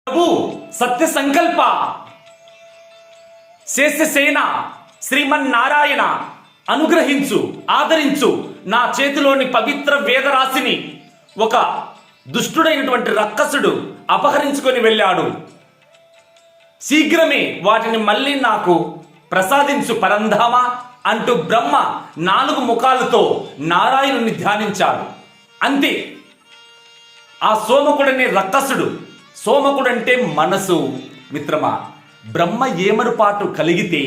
ప్రభు సత్య సంకల్ప శేషసేన శ్రీమన్నారాయణ అనుగ్రహించు, ఆదరించు. నా చేతిలోని పవిత్ర వేదరాశిని ఒక దుష్టుడైనటువంటి రక్కసుడు అపహరించుకొని వెళ్ళాడు. శీఘ్రమే వాటిని మళ్ళీ నాకు ప్రసాదించు పరంధామ అంటూ బ్రహ్మ 4 ముఖాలతో నారాయణుని ధ్యానించాడు. అంతే. ఆ సోమకుడనే రక్కసుడు, సోమకుడంటే మనసు మిత్రమా. బ్రహ్మ ఏమరుపాటు కలిగితే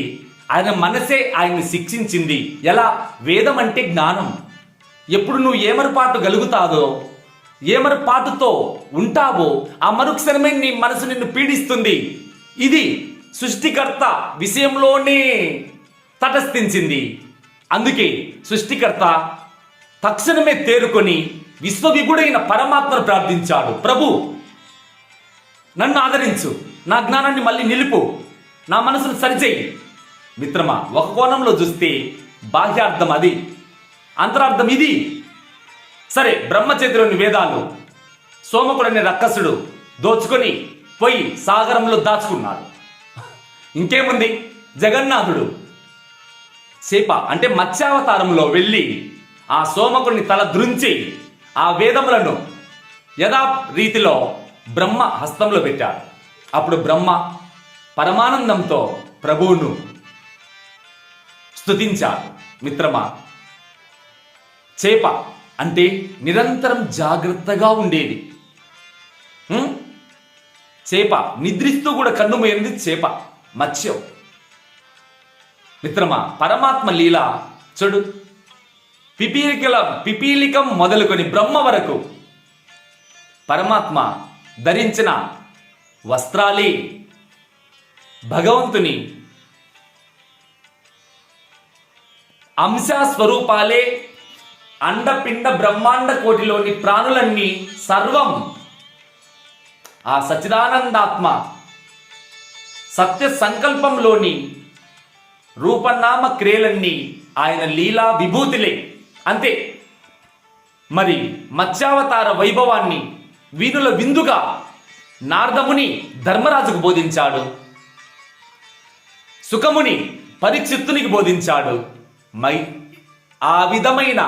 ఆయన మనసే ఆయన్ని శిక్షించింది. ఎలా? వేదం అంటే జ్ఞానం. ఎప్పుడు నువ్వు ఏమరుపాటు కలుగుతాదో, ఏమరుపాటుతో ఉంటావో, ఆ మరుక్షణమే నీ మనసు నిన్ను పీడిస్తుంది. ఇది సృష్టికర్త విషయంలోనే తటస్థించింది. అందుకే సృష్టికర్త తక్షణమే తేరుకొని విశ్వవిగుడైన పరమాత్మను ప్రార్థించాడు. ప్రభు, నన్ను ఆదరించు, నా జ్ఞానాన్ని మళ్ళీ నిలుపు, నా మనసును సరిచేయి. మిత్రమా, ఒక కోణంలో చూస్తే బాహ్యార్థం అది, అంతరార్థం ఇది. సరే, బ్రహ్మ చేతిలోని వేదాలు సోమకుడనే రక్కసుడు దోచుకొని పోయి సాగరంలో దాచుకున్నాడు. ఇంకేముంది, జగన్నాథుడు చేప అంటే మత్స్యావతారంలో వెళ్ళి ఆ సోమకుడిని తల దృంచి ఆ వేదములను యథా రీతిలో బ్రహ్మ హస్తంలో పెట్టాడు. అప్పుడు బ్రహ్మ పరమానందంతో ప్రభువును స్తుతించాడు. మిత్రమా, చేప అంటే నిరంతరం జాగ్రత్తగా ఉండేది. చేప నిద్రిస్తూ కూడా కన్ను మూయనిది చేప, మత్స్యం. మిత్రమా, పరమాత్మ లీల చూడు. పిపీలికం మొదలుకొని బ్రహ్మ వరకు పరమాత్మ ధరించిన వస్త్రాలే భగవంతుని అంశస్వరూపాలే. అండపిండ బ్రహ్మాండ కోటిలోని ప్రాణులన్నీ సర్వం ఆ సచ్చిదానందాత్మ సత్య సంకల్పంలోని రూపనామ క్రియలన్నీ ఆయన లీలా విభూతిలే. అంతే. మరి మత్స్యావతార వైభవాన్ని వీనుల విందుగా నారదముని ధర్మరాజుకు బోధించాడు, సుఖముని పరీక్షిత్తునికి బోధించాడు. ఆ విధమైన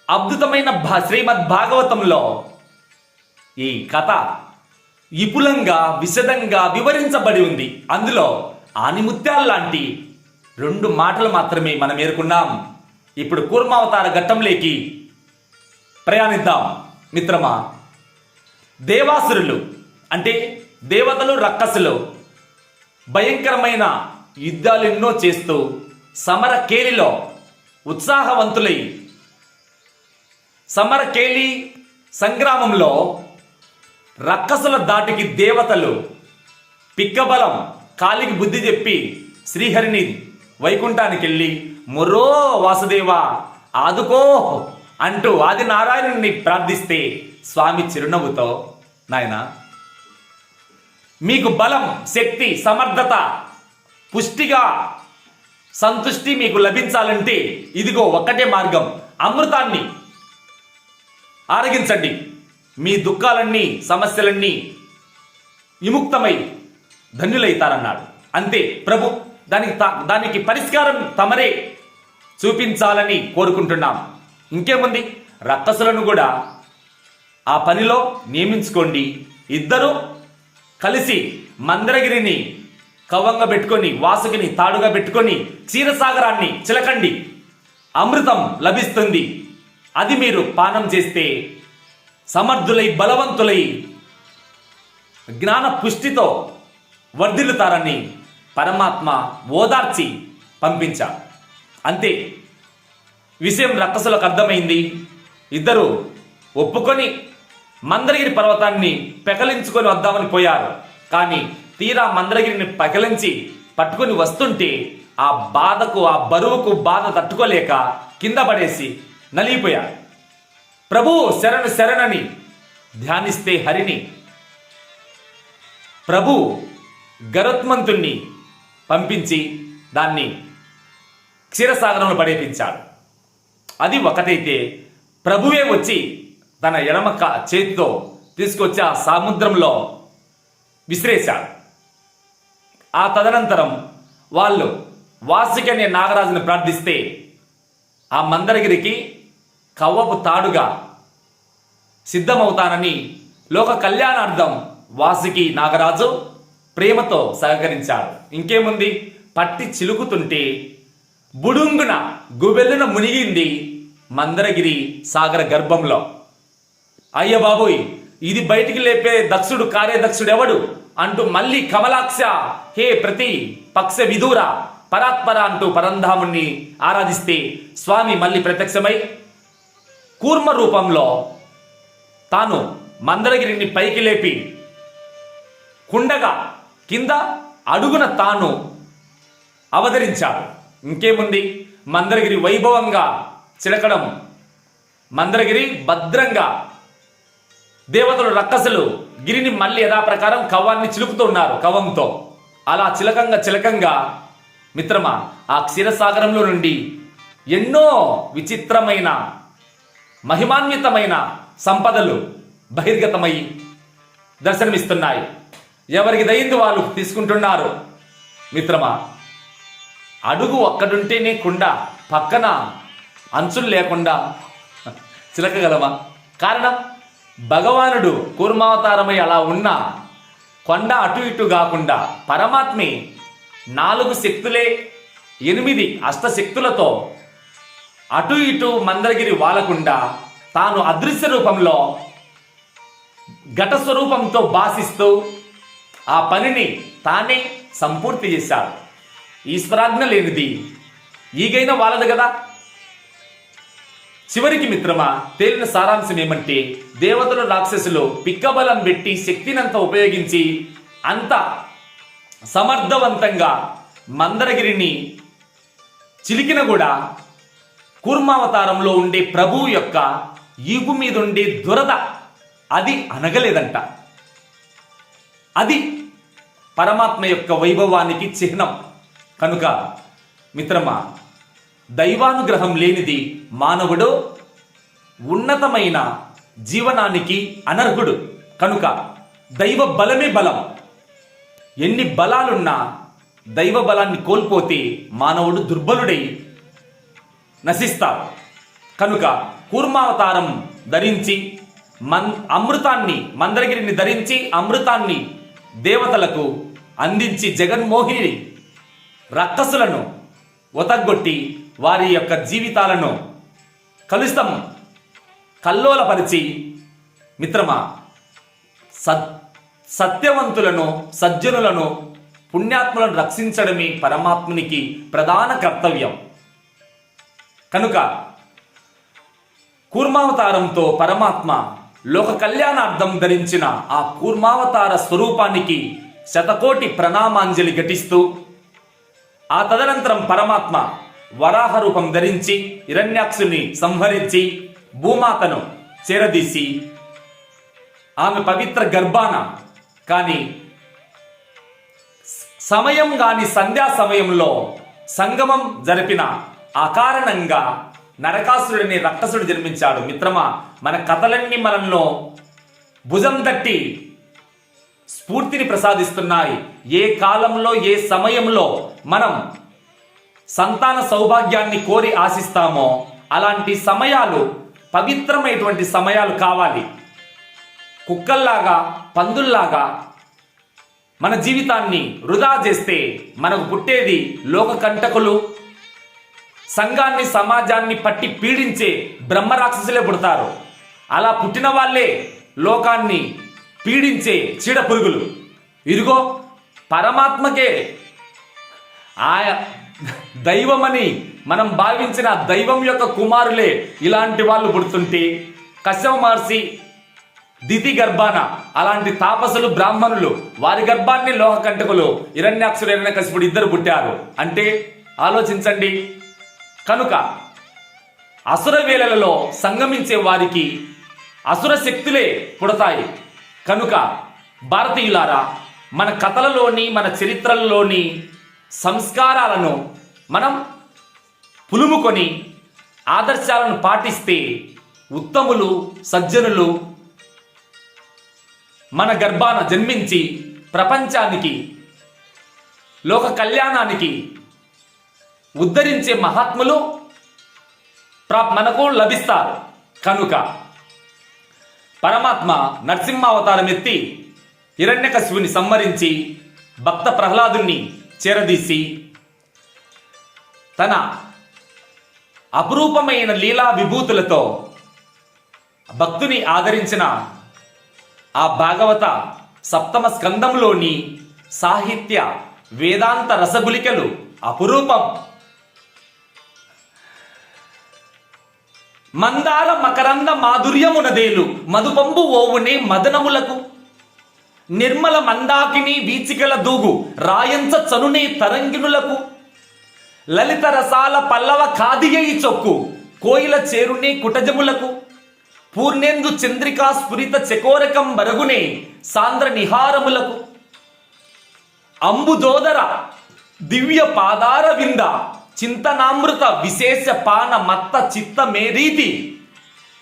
అద్భుతమైన శ్రీమద్ భాగవతంలో ఈ కథ విపులంగా విశదంగా వివరించబడి ఉంది. అందులో ఆనిముత్యాల్లాంటి 2 మాటలు మాత్రమే మనం ఏరుకున్నాం. ఇప్పుడు కూర్మావతార ఘట్టంలోకి ప్రయాణిద్దాం. మిత్రమా, దేవాసురులు అంటే దేవతలు, రక్కసులు భయంకరమైన యుద్ధాలు ఎన్నో చేస్తూ సమరకేలిలో ఉత్సాహవంతులై సమరకేలి సంగ్రామంలో రక్కసుల దాటికి దేవతలు పిక్కబలం కాలికి బుద్ధి చెప్పి శ్రీహరిని వైకుంఠానికి వెళ్ళి మొర్రో వాసుదేవా ఆదుకో అంటూ ఆది నారాయణుని ప్రార్థిస్తే స్వామి చిరునవ్వుతో, నాయన మీకు బలం, శక్తి, సమర్థత, పుష్టిగా సంతుష్టి మీకు లభించాలంటే ఇదిగో ఒక్కటే మార్గం, అమృతాన్ని ఆరగించండి. మీ దుఃఖాలన్నీ సమస్యలన్నీ విముక్తమై ధన్యులైతారన్నాడు. అంతే ప్రభు, దానికి పరిష్కారం తమరే చూపించాలని కోరుకుంటున్నాం. ఇంకేముంది, రక్కసులను కూడా ఆ పనిలో నియమించుకోండి. ఇద్దరు కలిసి మందరగిరిని కవ్వంగా పెట్టుకొని, వాసుకిని తాడుగా పెట్టుకొని క్షీరసాగరాన్ని చిలకండి. అమృతం లభిస్తుంది. అది మీరు పానం చేస్తే సమర్థులై బలవంతులై జ్ఞాన పుష్టితో వర్ధిల్లుతారని పరమాత్మ ఓదార్చి పంపించాడు. అంతే. విషయం రక్కసులకు అర్థమైంది. ఇద్దరు ఒప్పుకొని మందరగిరి పర్వతాన్ని పెకలించుకొని వద్దామని పోయారు. కానీ తీరా మందరగిరిని పెకలించి పట్టుకొని వస్తుంటే ఆ బాధకు, ఆ బరువుకు బాధ తట్టుకోలేక కింద పడేసి నలిగిపోయారు. ప్రభు శరణు శరణని ధ్యానిస్తే హరిని ప్రభు గరుత్మంతుణ్ణి పంపించి దాన్ని క్షీరసాగరంలో పడేపించాడు. అది ఒకటైతే ప్రభువే వచ్చి తన ఎడమ చేతితో తీసుకొచ్చి ఆ సముద్రంలో విసిరేశాడు. ఆ తదనంతరం వాళ్ళు వాసుకి అనే నాగరాజును ప్రార్థిస్తే ఆ మందరగిరికి కవ్వపు తాడుగా సిద్ధమవుతానని లోక కళ్యాణార్థం వాసుకి నాగరాజు ప్రేమతో సహకరించాడు. ఇంకేముంది, పట్టి చిలుకుతుంటే బుడుంగున గుబెల్లున మునిగింది మందరగిరి సాగర గర్భంలో. అయ్య బాబోయ్, ఇది బయటికి లేపే దక్షుడు కార్యదక్షుడు ఎవడు అంటూ మళ్ళీ కమలాక్ష హే ప్రతి పక్ష విదూర పరాత్పర అంటూ పరంధాముణ్ణి ఆరాధిస్తే స్వామి మళ్ళీ ప్రత్యక్షమై కూర్మ రూపంలో తాను మందరగిరిని పైకి లేపి కుండగా కింద అడుగున తాను అవతరించాడు. ఇంకేముంది, మందరగిరి వైభవంగా చిలకడం, మందరగిరి భద్రంగా దేవతలు రక్కసులు గిరిని మళ్ళీ యథాప్రకారం కవ్వాన్ని చిలుకుతూ ఉన్నారు కవ్వంతో. అలా చిలకంగా మిత్రమా ఆ క్షీరసాగరంలో నుండి ఎన్నో విచిత్రమైన మహిమాన్వితమైన సంపదలు బహిర్గతమై దర్శనమిస్తున్నాయి. ఎవరికి దయింది వాళ్ళు తీసుకుంటున్నారు. మిత్రమా, అడుగు ఒక్కడుంటేనే కుండ పక్కన అంచులు లేకుండా చిలకగలమా? కారణం, భగవానుడు కూర్మావతారమై అలా ఉన్న కొండ అటు ఇటు కాకుండా పరమాత్మే 4 శక్తులే 8 అష్టశక్తులతో అటు ఇటు మందరగిరి వాలకుండా తాను అదృశ్య రూపంలో ఘట స్వరూపంతో భాసిస్తూ ఆ పనిని తానే సంపూర్తి చేశాడు. ఈశ్వరాజ్ఞ లేనిది ఈగైనా వాళ్ళదు కదా. చివరికి మిత్రమా తేలిన సారాంశం ఏమంటే, దేవతలు రాక్షసులు పిక్కబలం పెట్టి శక్తినంతా ఉపయోగించి అంత సమర్థవంతంగా మందరగిరిని చిలికిన కూడా కూర్మావతారంలో ఉండే ప్రభువు యొక్క ఈపు మీద ఉండే దురద అది అనగలేదంట. అది పరమాత్మ యొక్క వైభవానికి చిహ్నం. కనుక మిత్రమా, దైవానుగ్రహం లేనిది మానవుడు ఉన్నతమైన జీవనానికి అనర్హుడు. కనుక దైవ బలమే బలం. ఎన్ని బలాలున్నా దైవ బలాన్ని కోల్పోతే మానవుడు దుర్బలుడై నశిస్తాడు. కనుక కూర్మావతారం ధరించి అమృతాన్ని మందరగిరిని ధరించి అమృతాన్ని దేవతలకు అందించి జగన్మోహిని రక్కసులను ఒతగొట్టి వారి యొక్క జీవితాలను కలుషితం కల్లోలపరిచి మిత్రమా సత్యవంతులను సజ్జనులను పుణ్యాత్ములను రక్షించడమే పరమాత్మునికి ప్రధాన కర్తవ్యం. కనుక కూర్మావతారంతో పరమాత్మ లోక కళ్యాణార్థం ధరించిన ఆ కూర్మావతార స్వరూపానికి శతకోటి ప్రణామాంజలి ఘటిస్తూ ఆ తదనంతరం పరమాత్మ వరాహ రూపం ధరించి హిరణ్యాక్షుని సంహరించి భూమాతను చేరదీసి ఆమె పవిత్ర గర్భాన కానీ సమయం గాని సంధ్యా సమయంలో సంగమం జరిపిన ఆ కారణంగా నరకాసురుడిని రక్కసుడు జన్మించాడు. మిత్రమా, మన కథలన్నీ మనల్లో భుజం తట్టి స్ఫూర్తిని ప్రసాదిస్తున్నాయి. ఏ కాలంలో ఏ సమయంలో మనం సంతాన సౌభాగ్యాన్ని కోరి ఆశిస్తామో అలాంటి సమయాలు పవిత్రమైనటువంటి సమయాలు కావాలి. కుక్కల్లాగా పందుల్లాగా మన జీవితాన్ని వృధా చేస్తే మనకు పుట్టేది లోక కంటకులు, సంఘాన్ని సమాజాన్ని పట్టి పీడించే బ్రహ్మరాక్షసులే పుడతారు. అలా పుట్టిన వాళ్ళే లోకాన్ని పీడించే చీడ పురుగులు. ఇదిగో పరమాత్మకే ఆ దైవమని మనం భావించిన దైవం యొక్క కుమారులే ఇలాంటి వాళ్ళు పుడుతుంటే కశ్యప మహర్షి దితి గర్భాన అలాంటి తాపసులు బ్రాహ్మణులు వారి గర్భాన్ని లోహకంటకులు హిరణ్యాక్షుడు హిరణ్యకశిపుడు ఇద్దరు పుట్టారు అంటే ఆలోచించండి. కనుక అసుర వేళలలో సంగమించే వారికి అసుర శక్తులే పుడతాయి. కనుక భారతీయులారా, మన కథలలోని మన చరిత్రలలోని సంస్కారాలను మనం పులుముకొని ఆదర్శాలను పాటిస్తే ఉత్తములు సజ్జనులు మన గర్భాన జన్మించి ప్రపంచానికి, లోక కళ్యాణానికి ఉద్ధరించే మహాత్ములు మనకు లభిస్తారు. కనుక పరమాత్మ నరసింహావతారం ఎత్తి హిరణ్యకశిపుని సంహరించి భక్త ప్రహ్లాదుని చేరదీసి తన అపురూపమైన లీలా విభూతులతో భక్తుని ఆదరించిన ఆ భాగవత సప్తమ స్కందంలోని సాహిత్య వేదాంత రసగులికలు అపురూపం. మందార మకరంద మాధుర్యమునదేలు మధుపంబు ఓవునే మదనములకు నిర్మల మందాకిని వీచికల దూగు రాయంచ చనునే తరంగిణులకు లలిత రసాల పల్లవ ఖాదియై చొక్కు కోయిల చేరునే కుటజములకు పూర్ణేందు చంద్రికా స్ఫురిత చకోరకం బరగునే సాంద్ర నిహారములకు అంబుదోదర దివ్య పాదార వింద చింతనామృత విశేష పాన మత్త చిత్త మేరీతి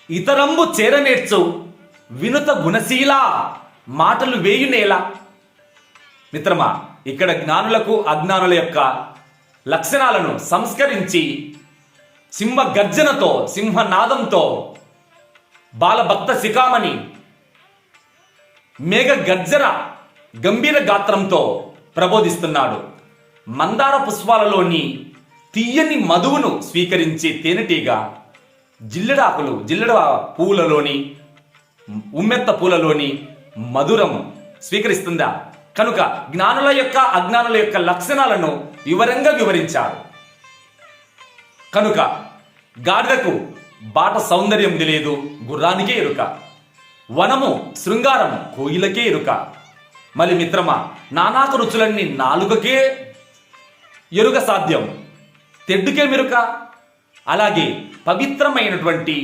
ఇతరంబు చేరనేర్చు వినుత గుణశీల మాటలు వేయునేలా. మిత్రమా, ఇక్కడ జ్ఞానులకు అజ్ఞానుల యొక్క లక్షణాలను సంస్కరించి సింహ గర్జనతో, సింహనాదంతో, బాలభక్త శిఖామణి మేఘ గర్జన గంభీర గాత్రంతో ప్రబోధిస్తున్నాడు. మందార పుష్పాలలోని తీయని మధువును స్వీకరించి తేనెటీగ జిల్లెడ పూలలోని, ఉమ్మెత్త పూలలోని మధురం స్వీకరిస్తుందా? కనుక జ్ఞానుల యొక్క అజ్ఞానుల యొక్క లక్షణాలను వివరంగా వివరించారు. కనుక గాడిదకు బాట సౌందర్యం తెలియదు, గుర్రానికే ఎరుక. వనము శృంగారము కోయిలకే ఎరుక. మరి మిత్రమా, నానాక రుచులన్నీ నాలుకకే ఎరుక సాధ్యం, తెడ్డుకే మెరుక. అలాగే పవిత్రమైనటువంటి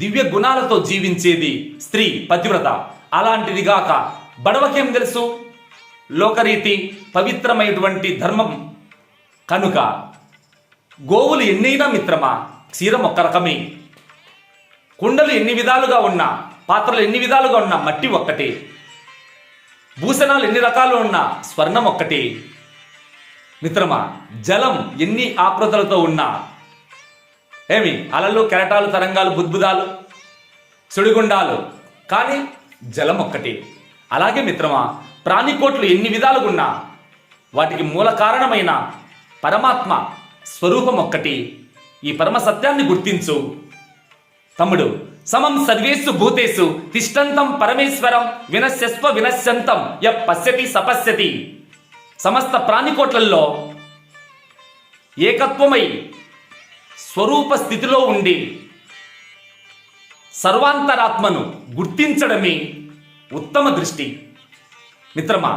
దివ్య గుణాలతో జీవించేది స్త్రీ పతివ్రత. అలాంటిదిగాక బడవకేం తెలుసు లోకరీతి పవిత్రమైనటువంటి ధర్మం. కనుక గోవులు ఎన్నైనా మిత్రమా, క్షీరం ఒక్క రకమే. కుండలు ఎన్ని విధాలుగా ఉన్నా, పాత్రలు ఎన్ని విధాలుగా ఉన్నా మట్టి ఒక్కటే. భూషణాలు ఎన్ని రకాలు ఉన్నా స్వర్ణం ఒక్కటే. మిత్రమా, జలం ఎన్ని ఆకృతులతో ఉన్నా, ఏమి అలలు, కెరటాలు, తరంగాలు, బుద్బుదాలు, సుడిగుండాలు, కానీ జలం ఒక్కటే. అలాగే మిత్రమా, ప్రాణికోట్లు ఎన్ని విధాలుగా ఉన్నా వాటికి మూల కారణమైన పరమాత్మ స్వరూపం ఒక్కటి. ఈ పరమ సత్యాన్ని గుర్తించు తమ్ముడు. సమం సర్వేషు భూతేషు తిష్టంతం పరమేశ్వరం వినశ్యస్వ వినశ్యంతం య పశ్యతి సపశ్యతి. సమస్త ప్రాణికోట్లలో ఏకత్వమై స్వరూప స్థితిలో ఉండి సర్వాంతరాత్మను గుర్తించడమే ఉత్తమ దృష్టి. మిత్రమా,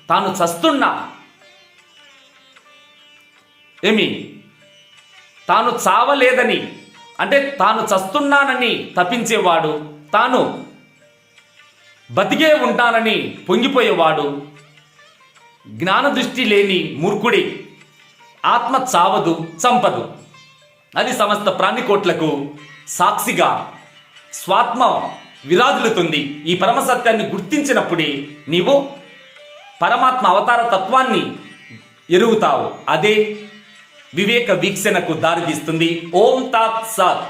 తాను చస్తున్నా తాను చావలేదని, అంటే తాను చస్తున్నానని తప్పించేవాడు, తాను బతికే ఉంటానని పొంగిపోయేవాడు జ్ఞాన దృష్టి లేని మూర్ఖుడి. ఆత్మ చావదు, చంపదు. అది సమస్త ప్రాణికోట్లకు సాక్షిగా స్వాత్మ విరాజులుతుంది. ఈ పరమసత్యాన్ని గుర్తించినప్పుడే నీవు పరమాత్మ అవతార తత్వాన్ని ఎరుగుతావు. అదే వివేక వీక్షణకు దారితీస్తుంది. ఓం తాత్ సత్.